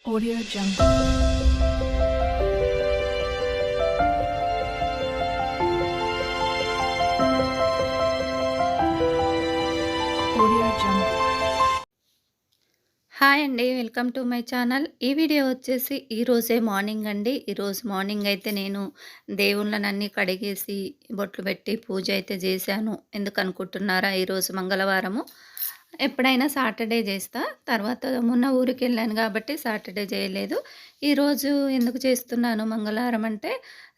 Audio Jungle. Audio Jungle. Hi అండి. Welcome to my channel. ఈ video వచ్చేసి ఈరోజే మార్నింగ్ అండి. ఈరోజు మార్నింగ్ అయితే నేను దేవుళ్ళనన్నీ కడిగేసి, బొట్లు పెట్టి పూజ అయితే చేశాను. ఎందుకనుకుంటున్నారా? ఈరోజు మంగళవారము. ఎప్పుడైనా సాటర్డే చేస్తా. తర్వాత మొన్న ఊరికెళ్ళాను కాబట్టి సాటర్డే చేయలేదు. ఈరోజు ఎందుకు చేస్తున్నాను మంగళవారం అంటే,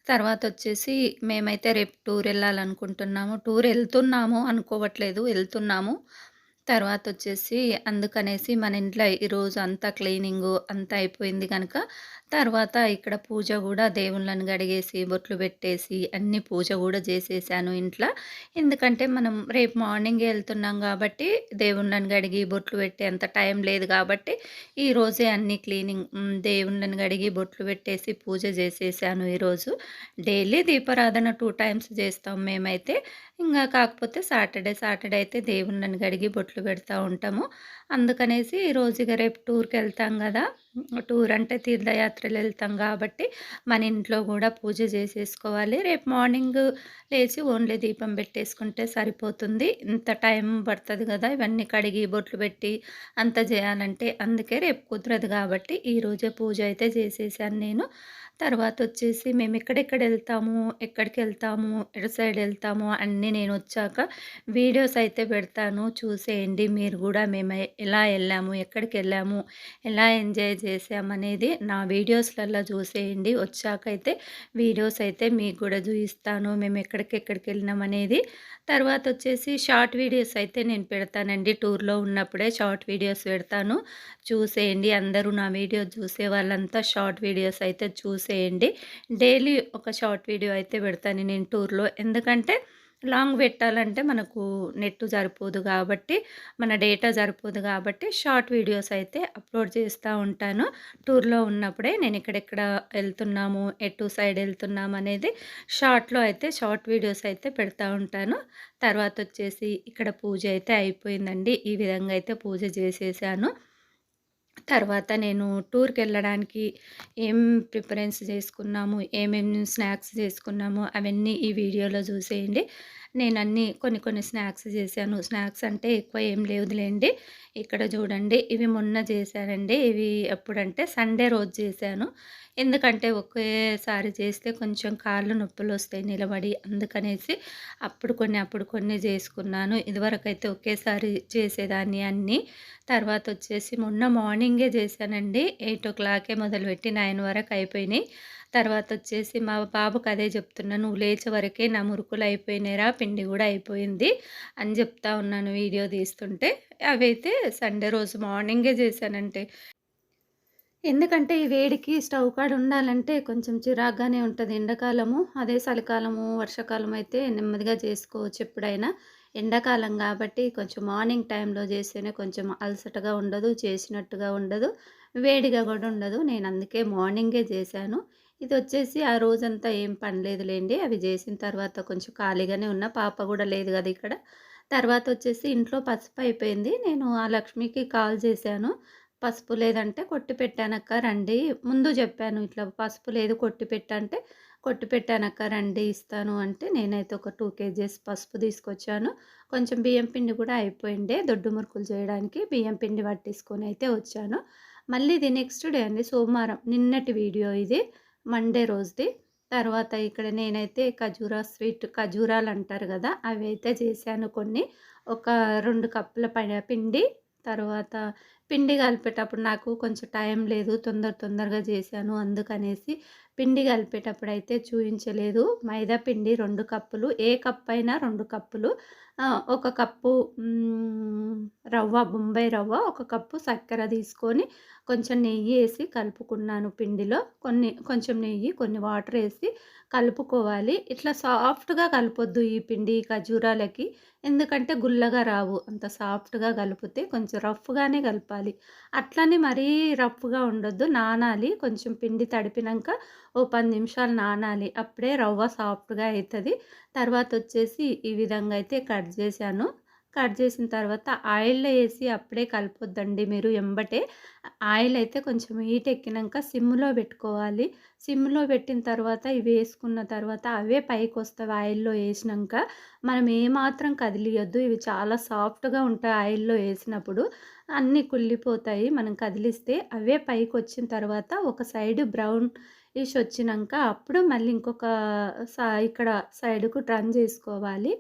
తర్వాత వచ్చేసి మేమైతే రేపు టూర్ వెళ్ళాలనుకుంటున్నాము. టూర్ వెళ్తున్నాము అనుకోవట్లేదు, వెళ్తున్నాము. తర్వాతొచ్చేసి అందుకనేసి మన ఇంట్లో ఈరోజు అంతా క్లీనింగు అంతా అయిపోయింది గనక, తర్వాత ఇక్కడ పూజ గూడా దేవుళ్ళని గడిగేసి, బొట్లు పెట్టేసి, అన్నీ పూజ గూడా జేసేసాను ఇంట్ల. ఎందుకంటే, మనం రేపు మార్నింగే ఎళ్తున్నాం గాబట్టి, దేవుళ్ళని గడిగి, బొట్లు పెట్టే అంత టైం లేదు గాబట్టి, ఈరోజే అన్నీ దేవుళ్ళని గడిగి, బొట్లు పెట్టేసి, పూజ జేసేసాను ఈరోజు. డైలీ దీపారాధన 2 టైమ్స్ జేస్తాం మేమైతే. కాకపోతే సాటర్డే అయితే దేవుళ్ళని గడిగి బొట్లు పెడతా ఉంటాము. అందుకనేసి ఈరోజు ఇగ రేపు టూర్‌కెళ్తాం గదా! టూర్ అంటే తీర్థయాత్రలెళ్తాం గాబట్టి, మన ఇంట్లో గూడా పూజ జేసేసుకోవాలి. రేపు మార్నింగ్ లేచి ఓన్లీ దీపం పెట్టేసుకుంటే సరిపోతుంది. ఇంత టైం పడతది గదా! ఇవన్నీ కడిగి, బొట్లు పెట్టి అంతా జేయాలంటే. అందుకే రేపు కుదరదు గాబట్టి, ఈరోజే పూజ అయితే జేసేసాను నేను. తర్వాతొచ్చేసి మేమెక్కడెక్కడెళ్తాము, ఎక్కడికెళ్తాము, ఎటు సైడెళ్తాము అన్నీ నేనొచ్చాక వీడియోస్ అయితే పెడతాను. చూసేయండి మీరు గూడా మేము ఎలా ఎళ్ళాము, ఎక్కడికెళ్ళాము, ఎలా ఎంజాయ్ చేశామనేది నా వీడియోస్‌లల్లా చూసేయండి. వచ్చాకైతే వీడియోస్ అయితే మీకు గూడా చూయిస్తాను. మేము ఎక్కడికెక్కడికెళ్ళినామనేది. తర్వాతొచ్చేసి షార్ట్ వీడియోస్ అయితే నేను పెడతానండి. టూర్‌లో ఉన్నప్పుడే షార్ట్ వీడియోస్ పెడతాను. చూసేయండి. అందరూ నా వీడియో చూసే వాళ్ళంతా షార్ట్ వీడియోస్ అయితే చూసేయండి. డైలీ ఒక షార్ట్ వీడియో అయితే పెడతాను నేను టూర్‌లో. ఎందుకంటే లాంగ్ పెట్టాలంటే మనకు నెట్ సరిపోదు కాబట్టి, మన డేటా సరిపోదు కాబట్టి షార్ట్ వీడియోస్ అయితే అప్‌లోడ్ చేస్తా ఉంటాను. టూర్‌లో ఉన్నప్పుడే నేను ఎక్కడెక్కడ ఎళ్తున్నాము, ఎటు సైడ్ ఎళ్తున్నాము అనేది షార్ట్ వీడియోస్ అయితే పెడతా ఉంటాను. తర్వాతొచ్చేసి ఇక్కడ పూజ అయితే అయిపోయిందండి. ఈ విధంగా అయితే పూజ చేసేసాను. తర్వాత నేను టూర్‌కెళ్ళడానికి ఏం ప్రిఫరెన్స్ చేసుకున్నాము, ఏమేమి స్నాక్స్ చేసుకున్నాము అవన్నీ ఈ వీడియోలో చూసేయండి. నేనన్నీ కొన్ని కొన్ని స్నాక్స్ చేశాను. స్నాక్స్ అంటే ఎక్కువ ఏం లేదులెండి. ఇక్కడ చూడండి ఇవి మొన్న చేశానండి. ఇవి ఎప్పుడంటే సండే రోజు చేశాను. ఎందుకంటే ఒకేసారి చేస్తే కొంచెం కాళ్ళు నొప్పులొస్తాయి నిలబడి. అందుకనేసి అప్పుడు కొన్ని చేసుకున్నాను. ఇదివరకైతే ఒకేసారి చేసేదాన్ని అన్నీ. తర్వాతొచ్చేసి మొన్న మార్నింగే చేశానండి. 8:00కే మొదలుపెట్టి 9 వరకు అయిపోయినాయి. తర్వాతొచ్చేసి మా బాబుకి అదే చెప్తున్నా, "నువ్వు లేచే వరకే నా మురుకులు అయిపోయినాయిరా, పిండి గూడా అయిపోయింది" అని చెప్తా ఉన్నాను వీడియో తీస్తుంటే. అవైతే సండే రోజు మార్నింగే చేశానంటే. ఎందుకంటే ఈ వేడికి స్టవ్ కాడ ఉండాలంటే కొంచెం చిరాకుగానే ఉంటది ఎండాకాలము. అదే చలికాలము, వర్షాకాలం అయితే నెమ్మదిగా చేసుకోవచ్చు ఎప్పుడైనా. ఎండాకాలం కాబట్టి కొంచెం మార్నింగ్ టైంలో చేస్తేనే కొంచెం అలసటగా ఉండదు, చేసినట్టుగా ఉండదు, వేడిగా కూడా ఉండదు. నేను అందుకే మార్నింగే చేశాను. ఇదొచ్చేసి ఆ రోజంతా ఏం పని లేదులెండి. అవి చేసిన తర్వాత కొంచెం ఖాళీగానే ఉన్నా. పాప కూడా లేదు కదా ఇక్కడ. తర్వాతొచ్చేసి ఇంట్లో పసుపు అయిపోయింది. నేను ఆ లక్ష్మికి కాల్ చేశాను. పసుపు లేదంటే కొట్టి పెట్టానక్క రండి. ముందు జెప్పాను ఇట్లా పసుపు లేదు కొట్టి పెట్టంటే, కొట్టి పెట్టానక్క రండి ఇస్తాను అంటే, నేనైతే ఒక 2 కేజీస్ పసుపు తీసుకొచ్చాను. కొంచెం బియ్యం పిండి కూడా అయిపోయిండే దొడ్డు మురుకులు చేయడానికి బియ్యం పిండి పట్టేసుకొని అయితే వచ్చాను. మళ్ళీ ఇది నెక్స్ట్ డే అండి సోమవారం నిన్నటి వీడియో ఇది. మండే రోజుది. తర్వాత ఇక్కడ నేనైతే ఖజూరాలంటారు గదా! అవి అయితే చేశాను కొన్ని. ఒక 2 కప్పుల పిండి తర్వాత పిండి కలిపేటప్పుడు నాకు కొంచెం టైం లేదు. తొందరగా చేశాను. అందుకనేసి పిండి కలిపేటప్పుడైతే చూయించలేదు. మైదా పిండి 2 కప్పులు. ఏ కప్పయినా 2 కప్పులు. ఒక కప్పు బొంబాయి రవ్వ, ఒక కప్పు చక్కెర తీసుకొని కొంచెం నెయ్యేసి కలుపుకున్నాను పిండిలో. కొంచెం నెయ్యి, కొన్ని వాటరేసి కలుపుకోవాలి. ఇట్లా సాఫ్ట్‌గా కలపొద్దు ఈ పిండి ఖర్జూరాలకి. ఎందుకంటే గుల్లగా రావు. అంత సాఫ్ట్‌గా కలిపితే కొంచెం రఫ్‌గానే కలపాలి. అట్లని మరీ రఫ్‌గా ఉండొద్దు. నానాలి. కొంచెం పిండి తడిపినంక ఓ 10 నిమిషాలు నానాలి. అప్పుడే రవ్వ సాఫ్ట్‌గా అయితది. తర్వాతొచ్చేసి ఈ విధంగా అయితే కట్ చేశాను. కట్ చేసిన తర్వాత ఆయిల్‌లో ఏసి అప్పుడే కలపొద్దండి మీరు ఎంబటే. ఆయిల్ అయితే కొంచెం హీట్ ఎక్కినంక సిమ్‌లో పెట్టుకోవాలి. సిమ్‌లో పెట్టిన తర్వాత ఇవేసుకున్న తర్వాత అవే పైకొస్తవి ఆయిల్‌లో ఏసినంక. మనం ఏమాత్రం కదిలియొద్దు. ఇవి చాలా సాఫ్ట్‌గా ఉంటాయి ఆయిల్‌లో ఏసినప్పుడు. అన్నీ కుళ్ళిపోతాయి మనం కదిలిస్తే. అవే పైకొచ్చిన తర్వాత ఒక సైడ్ బ్రౌనిష్ వచ్చినంక అప్పుడు మళ్ళీ ఇంకొక ఇక్కడ సైడ్‌కు టర్న్ చేసుకోవాలి.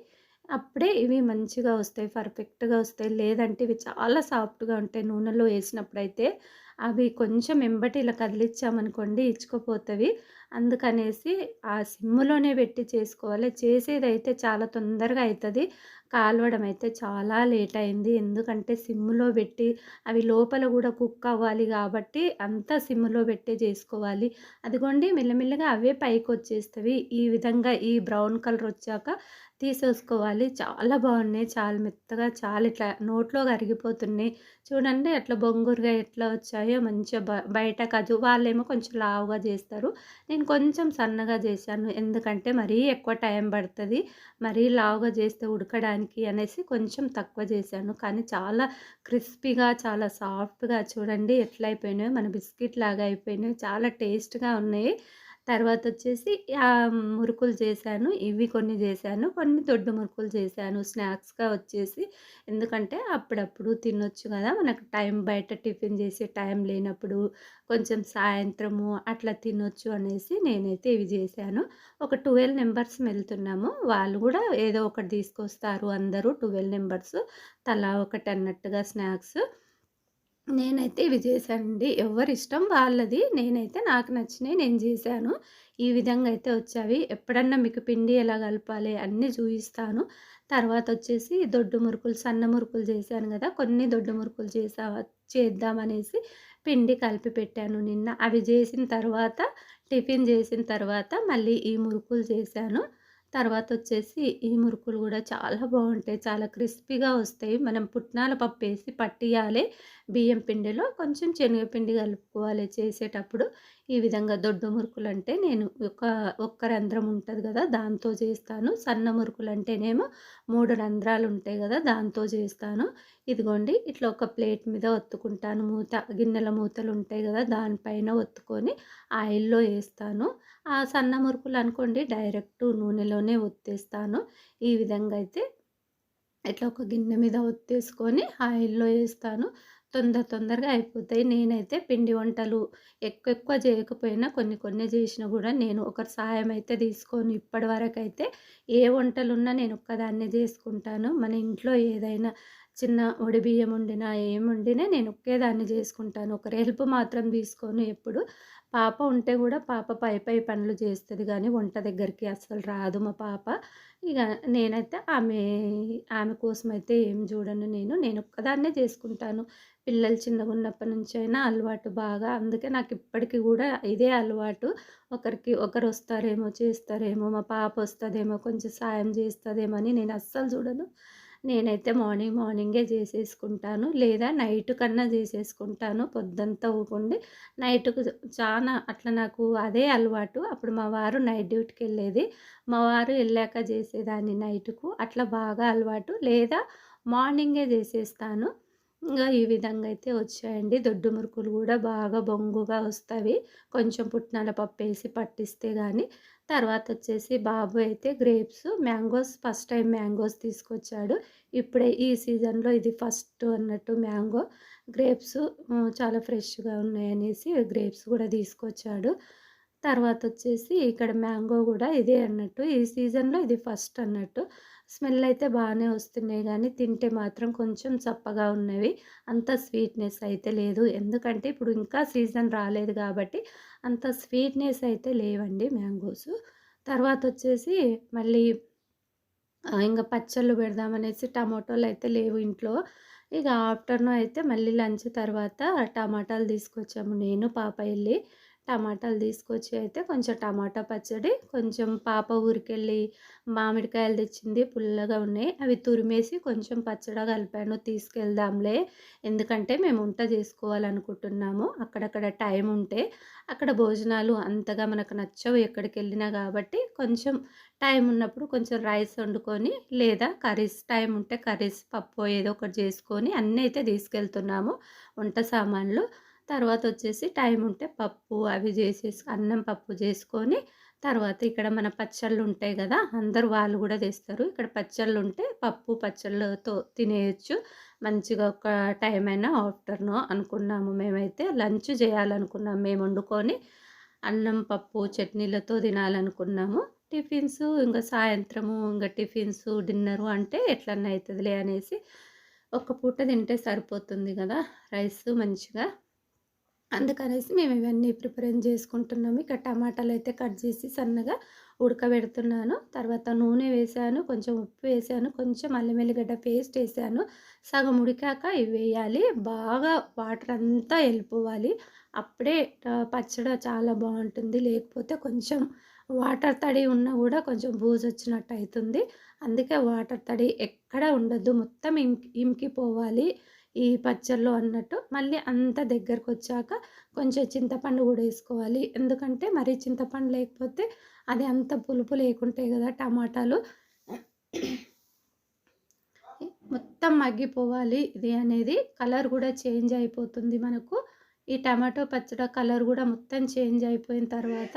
అప్పుడే ఇవి మంచిగా వస్తాయి. పర్ఫెక్ట్‌గా వస్తాయి. లేదంటే ఇవి చాలా సాఫ్ట్‌గా ఉంటాయి. నూనెలో ఏసినప్పుడైతే అవి కొంచెం ఎంబటి ఇలా కదిలిచ్చామనుకోండి ఇచ్చుకుపోతవి. అందుకనేసి ఆ సిమ్‌లోనే పెట్టి చేసుకోవాలి. చేసేదైతే చాలా తొందరగా అయితది. కాలవడం అయితే చాలా లేట్ అయింది. ఎందుకంటే సిమ్‌లో పెట్టి అవి లోపల గూడా కుక్ అవ్వాలి గాబట్టి అంతా సిమ్‌లో పెట్టే జేసుకోవాలి. అదిగోండి మెల్లమెల్లగా అవే పైకొచ్చేస్తవి. ఈ విధంగా ఈ బ్రౌన్ కలర్ వచ్చాక తీసేసుకోవాలి. చాలా బాగున్నాయి. చాలా మెత్తగా చాలా ఇట్లా నోట్లో కరిగిపోతున్నాయి. చూడండి అట్లా బొంగురుగా ఎట్లా వచ్చాయో మంచిగా బయట కాజు వాళ్ళేమో కొంచెం లావుగా చేస్తారు. నేను కొంచెం సన్నగా చేశాను. ఎందుకంటే మరీ ఎక్కువ టైం పడతది. మరీ లావుగా చేస్తే ఉడకడానికి అనేసి కొంచెం తక్కువ చేశాను. కానీ చాలా క్రిస్పీగా చాలా సాఫ్ట్‌గా చూడండి ఎట్లా అయిపోయినాయో మన బిస్కిట్ లాగా అయిపోయినాయి. చాలా టేస్ట్‌గా ఉన్నాయి. తర్వాతొచ్చేసి మురుకులు చేశాను. ఇవి కొన్ని చేశాను. కొన్ని దొడ్డు మురుకులు చేశాను స్నాక్స్‌గా వచ్చేసి. ఎందుకంటే అప్పుడప్పుడు తినొచ్చు గదా! మనకు టైం బయట టిఫిన్ చేసే టైం లేనప్పుడు కొంచెం సాయంత్రము అట్లా తినొచ్చు అనేసి నేనైతే ఇవి చేశాను. ఒక 12 మెంబర్స్ వెళ్తున్నాము. వాళ్ళు గూడా ఏదో ఒకటి తీసుకొస్తారు అందరూ 12 మెంబర్స్ తలా ఒకటి అన్నట్టుగా స్నాక్స్. నేనైతే ఇవి చేశానండి. ఎవరిష్టం వాళ్ళది. నేనైతే నాకు నచ్చినయి నేను జేశాను. ఈ విధంగా అయితే వచ్చావి. ఎప్పుడన్నా మీకు పిండి ఎలా కలపాలి అన్నీ చూయిస్తాను. తర్వాతొచ్చేసి దొడ్డు మురుకులు, సన్న మురుకులు చేశాను గదా! కొన్ని దొడ్డు మురుకులు చేద్దామనేసి పిండి కలిపి పెట్టాను నిన్న. అవి జేసిన తర్వాత టిఫిన్ జేసిన తర్వాత మళ్ళీ ఈ మురుకులు చేశాను. తర్వాతొచ్చేసి ఈ మురుకులు గూడా చాలా బావుంటాయి. చాలా క్రిస్పీగా వస్తాయి. మనం పుట్నాల పప్పేసి పట్టియాలి. బియ్యం పిండిలో కొంచెం శనగపిండి కలుపుకోవాలి చేసేటప్పుడు. ఈ విధంగా దొడ్డు మురుకులంటే నేను ఒక్క రంధ్రం ఉంటది గదా! దాంతో చేస్తాను. సన్న మురుకులంటేనేమో 3 రంధ్రాలుంటాయి గదా! దాంతో చేస్తాను. ఇదిగోండి ఇట్లా ఒక ప్లేట్ మీద ఒత్తుకుంటాను. గిన్నెల మూతలుంటాయి గదా! దానిపైన ఒత్తుకొని ఆయిల్‌లో ఏస్తాను. ఆ సన్న మురుకులనుకోండి డైరెక్ట్ నూనెలోనే ఒత్తేస్తాను. ఈ విధంగా అయితే ఇట్లా ఒక గిన్నె మీద ఒత్తేసుకొని ఆయిల్‌లో ఏస్తాను. తొందరగా అయిపోతాయి. నేనైతే పిండి వంటలు ఎక్కువ చేయకపోయినా కొన్ని కొన్ని చేసినా గూడా నేను ఒకరి సహాయం అయితే తీసుకోను. ఇప్పటి వరకైతే ఏ వంటలున్నా నేను ఒక్కదాన్నే జేసుకుంటాను. మన ఇంట్లో ఏదైనా చిన్న ఒడి బియ్యం వండినా, ఏం వండినా నేను ఒక్కేదాన్ని జేసుకుంటాను. ఒకరి హెల్ప్ మాత్రం తీసుకోను ఎప్పుడు. పాప ఉంటే గూడా పాప పై పనులు జేస్తది గానీ వంట దగ్గరికి అస్సలు రాదు మా పాప. ఇగ నేనైతే ఆమె కోసమయితే ఏం జూడను నేను. నేనొక్కదాన్నే చేసుకుంటాను. పిల్లలు చిన్నగున్నప్పటి నుంచైనా అలవాటు బాగా. అందుకే నాకిప్పటికి గూడా ఇదే అలవాటు. ఒకరొస్తారేమో, చేస్తారేమో, మా పాపొస్తదేమో, కొంచెం సాయం జేస్తదేమో అని నేనస్సలు జూడను. నేనైతే మార్నింగే జేసేసుకుంటాను. లేదా నైట్ కన్నా జేసేసుకుంటాను. పొద్దంతా ఊకుండి నైట్‌కు చానా అట్లా నాకు అదే అలవాటు. అప్పుడు మా వారు నైట్ డ్యూటీకెళ్ళేది. మా వారు ఎళ్ళాక జేసేదాన్ని నైట్‌కు. అట్లా బాగా అలవాటు. లేదా మార్నింగే జేసేస్తాను. ఈ విధంగా అయితే వచ్చాయండి. దొడ్డు మురుకులు గూడా బాగా బొంగుగా వస్తవి. కొంచెం పుట్నాల పప్పేసి పట్టిస్తే గానీ. తర్వాతొచ్చేసి బాబు అయితే మ్యాంగోస్ ఫస్ట్ టైమ్ మ్యాంగోస్ తీసుకొచ్చాడు. ఇప్పుడే ఈ సీజన్‌లో ఇది ఫస్ట్ అన్నట్టు మ్యాంగో. గ్రేప్స్ చాలా ఫ్రెష్‌గా ఉన్నాయనేసి గ్రేప్స్ గూడా తీసుకొచ్చాడు. తర్వాతొచ్చేసి ఇక్కడ మ్యాంగో గూడా ఇదే అన్నట్టు. ఈ సీజన్‌లో ఇది ఫస్ట్ అన్నట్టు. స్మెల్ అయితే బానే వస్తున్నాయి గానీ, తింటే మాత్రం కొంచెం చప్పగా ఉన్నవి. అంత స్వీట్‌నెస్ అయితే లేదు. ఎందుకంటే ఇప్పుడు ఇంకా సీజన్ రాలేదు గాబట్టి, అంత స్వీట్‌నెస్ అయితే లేవండి మ్యాంగోసు. తర్వాతొచ్చేసి మళ్ళీ ఇంగ పచ్చళ్ళు పెడదామనేసి టమాటోలయితే లేవు ఇంట్లో. ఇగ ఆఫ్టర్‌నూన్ అయితే మళ్ళీ లంచ్ తర్వాత టమాటాలు తీసుకొచ్చాము నేను, పాప ఎళ్లి. టమాటాలు తీసుకొచ్చి అయితే కొంచెం టమాటా పచ్చడి, కొంచెం పాప ఊరికెళ్ళి మామిడికాయలు తెచ్చింది పుల్లగా ఉన్నాయి. అవి తురిమేసి కొంచెం పచ్చడి కలిపాను. తీసుకెళ్దాంలే, ఎందుకంటే మేము వంట చేసుకోవాలనుకుంటున్నాము. అక్కడక్కడ టైం ఉంటే అక్కడ భోజనాలు అంతగా మనకు నచ్చవు ఎక్కడికెళ్ళినా కాబట్టి, కొంచెం టైం ఉన్నప్పుడు కొంచెం రైస్ వండుకొని, లేదా కర్రీస్ టైం ఉంటే కర్రీస్, పప్పు ఏదో ఒకటి చేసుకొని అన్నీ అయితే తీసుకెళ్తున్నాము వంట సామాన్లు. తర్వాతొచ్చేసి టైం ఉంటే పప్పు అవి జేసేసి అన్నం, పప్పు జేసుకొని, తర్వాత ఇక్కడ మన పచ్చళ్ళుంటాయి గదా! అందరూ వాళ్ళు గూడా తెస్తారు. ఇక్కడ పచ్చళ్ళుంటే పప్పు, పచ్చళ్ళతో తినేయొచ్చు. మంచిగా ఒక టైం అయినా ఆఫ్టర్‌నూన్ అనుకున్నాము మేమైతే. లంచ్ జేయాలనుకున్నాం మేము వండుకొని. అన్నం, పప్పు, చట్నీలతో తినాలనుకున్నాము. టిఫిన్స్ ఇంగ సాయంత్రము ఇంగ టిఫిన్సు, డిన్నరు అంటే ఎట్లన్నా అయితదిలే అనేసి, ఒక్క పూట తింటే సరిపోతుంది గదా! రైసు మంచిగా. అందుకనేసి మేము ఇవన్నీ ప్రిపరేషన్ చేసుకుంటున్నాము. ఇక టమాటాలైతే కట్ చేసి సన్నగా ఉడకబెడుతున్నాను. తర్వాత నూనె వేశాను, కొంచెం ఉప్పు వేశాను, కొంచెం అల్లం ఎల్లిగడ్డ పేస్ట్ ఏశాను. సగం ఉడికాక ఇవి వేయాలి. బాగా వాటర్ అంతా ఎళ్ళిపోవాలి. అప్పుడే పచ్చడి చాలా బావుంటుంది. లేకపోతే కొంచెం వాటర్ తడి ఉన్నా గూడా కొంచెం బూజొచ్చినట్టు అయితుంది. అందుకే వాటర్ తడి ఎక్కడ ఉండొద్దు. మొత్తం ఇంకిపోవాలి ఈ పచ్చడిలో అన్నట్టు. మళ్ళీ అంతా దగ్గరకొచ్చాక కొంచెం చింతపండు గూడా ఏసుకోవాలి. ఎందుకంటే మరీ చింతపండు లేకపోతే అది అంత పులుపు లేకుంటాయి గదా టమాటాలు. మొత్తం మగ్గిపోవాలి ఇది అనేది. కలర్ గూడా చేంజ్ అయిపోతుంది మనకు. ఈ టమాటో పచ్చడి కలర్ గూడా మొత్తం చేంజ్ అయిపోయిన తర్వాత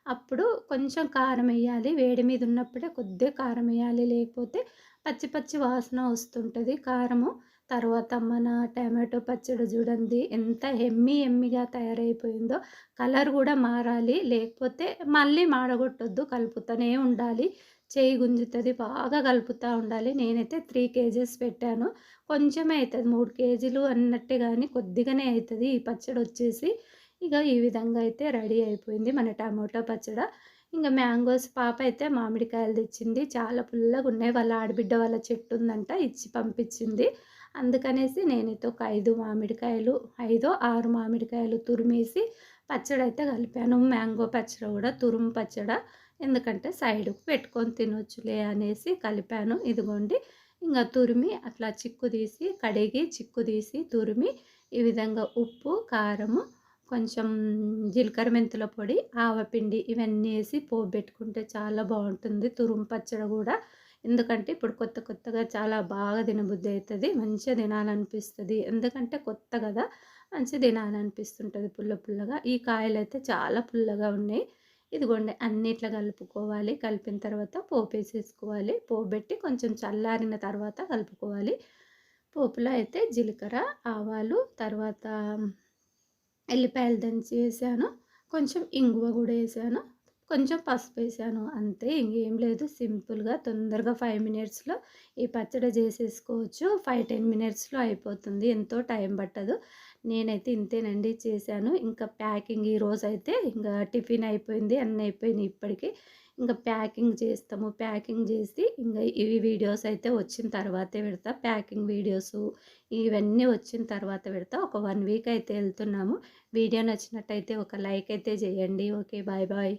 అప్పుడు కొంచెం కారం ఎయ్యాలి. వేడి మీద ఉన్నప్పుడే కొద్దిగా కారం ఎయ్యాలి. లేకపోతే పచ్చి పచ్చి వాసన వస్తుంటది కారము. తర్వాత మన టమాటో పచ్చడి చూడండి ఎంత యమ్మీగా తయారైపోయిందో. కలర్ గూడా మారాలి. లేకపోతే మళ్ళీ మాడగొట్టొద్దు. కలుపుతూనే ఉండాలి. చెయ్యి గుంజుతది. బాగా కలుపుతా ఉండాలి. నేనైతే 3 కేజెస్ పెట్టాను. కొంచెమే అయితది. 3 కేజీలు అన్నట్టే గానీ కొద్దిగానే అయితది ఈ పచ్చడొచ్చేసి. ఇగ ఈ విధంగా అయితే రెడీ అయిపోయింది మన టమాటో పచ్చడ. ఇంగ మ్యాంగోస్ పాప అయితే మామిడికాయలు తెచ్చింది. చాలా పుల్లగున్నాయి. వాళ్ళ ఆడబిడ్డ వాళ్ళ చెట్టు ఉందంట, ఇచ్చి పంపించింది. అందుకనేసి నేనైతే ఒక 5 మామిడికాయలు, 5, 6 మామిడికాయలు తురిమేసి పచ్చడైతే కలిపాను. మ్యాంగో పచ్చడి గూడా తురుము పచ్చడ. ఎందుకంటే సైడ్‌కి పెట్టుకొని తినొచ్చులే అనేసి కలిపాను. ఇదిగోండి ఇంగ తురిమి అట్లా చిక్కు తీసి, కడిగి చిక్కు తీసి, తురిమి ఈ విధంగా ఉప్పు, కారము, కొంచెం జీలకర్ర మెంతుల పొడి, ఆవపిండి ఇవన్నీ ఏసి పోబెట్టుకుంటే చాలా బావుంటుంది తురుము పచ్చడి గూడా. ఎందుకంటే ఇప్పుడు కొత్త కొత్తగా చాలా బాగా తినబుద్ధి అయితది. మంచిగా తినాలనిపిస్తది. ఎందుకంటే కొత్త గదా! మంచిగా తినాలనిపిస్తుంటది పుల్ల పుల్లగా. ఈ కాయలైతే చాలా పుల్లగా ఉన్నాయి. ఇదిగోండి అన్నీ ఇట్లా కలుపుకోవాలి. కలిపిన తర్వాత పోపేసేసుకోవాలి. పోబెట్టి కొంచెం చల్లారిన తర్వాత కలుపుకోవాలి. పోపులో అయితే జీలకర్ర, ఆవాలు, తర్వాత ఎల్లిపాయలు దంచి వేసాను. కొంచెం ఇంగువ గూడా ఏసాను. కొంచెం పసుపేసాను. అంతే ఇంగేం లేదు. సింపుల్‌గా తొందరగా 5 మినిట్స్‌లో ఈ పచ్చడి చేసేసుకోవచ్చు. 5, 10 మినిట్స్‌లో అయిపోతుంది. ఎంతో టైం పట్టదు. నేనైతే ఇంతేనండి చేశాను. ఇంకా ప్యాకింగ్ ఈరోజైతే ఇంగా టిఫిన్ అయిపోయింది. అన్నీ అయిపోయినాయి ఇప్పటికి. ఇంక ప్యాకింగ్ చేస్తాము. ప్యాకింగ్ చేసి ఇంగ ఇవి వీడియోస్ అయితే వచ్చిన తర్వాతే పెడతా. ప్యాకింగ్ వీడియోసు ఇవన్నీ వచ్చిన తర్వాత పెడతా. ఒక 1 వీక్ అయితే ఎళ్తున్నాము. వీడియో నచ్చినట్టయితే ఒక లైక్ అయితే చేయండి. ఓకే. Bye bye.